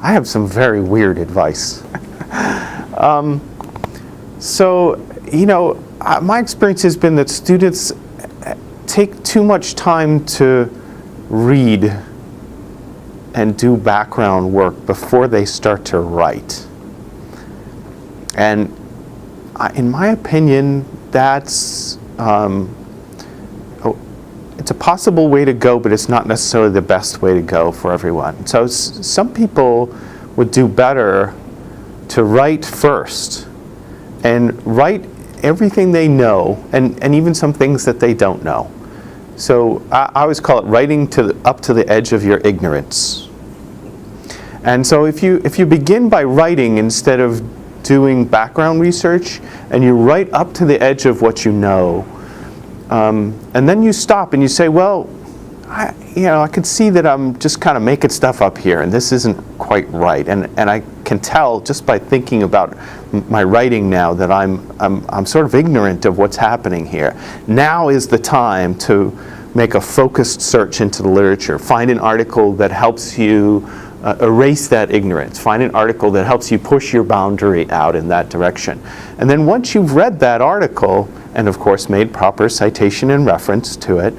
I have some very weird advice. My experience has been that students take too much time to read and do background work before they start to write. And in my opinion, that's it's a possible way to go, but it's not necessarily the best way to go for everyone. So some people would do better to write first and write everything they know, and even some things that they don't know. So I always call it writing up to the edge of your ignorance. And so if you begin by writing instead of doing background research, and you write up to the edge of what you know, and then you stop and you say, well, I can see that I'm just kind of making stuff up here, and this isn't quite right. And I can tell just by thinking about my writing now that I'm sort of ignorant of what's happening here. Now is the time to make a focused search into the literature. Find an article that helps you erase that ignorance. Find an article that helps you push your boundary out in that direction. And then once you've read that article, and of course made proper citation and reference to it,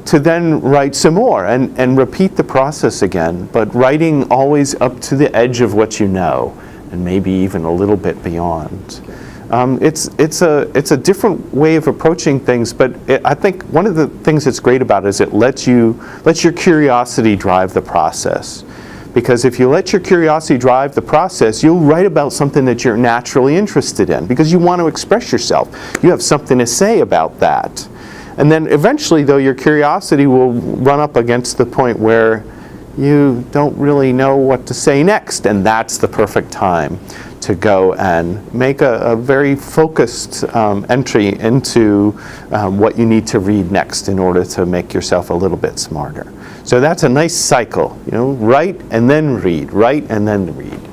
to then write some more and repeat the process again, but writing always up to the edge of what you know, and maybe even a little bit beyond. It's a different way of approaching things, but I think one of the things that's great about it is it lets your curiosity drive the process. Because if you let your curiosity drive the process, you'll write about something that you're naturally interested in, because you want to express yourself. You have something to say about that. And then eventually, though, your curiosity will run up against the point where you don't really know what to say next, and that's the perfect time to go and make a very focused entry into what you need to read next in order to make yourself a little bit smarter. So that's a nice cycle, write and then read, write and then read.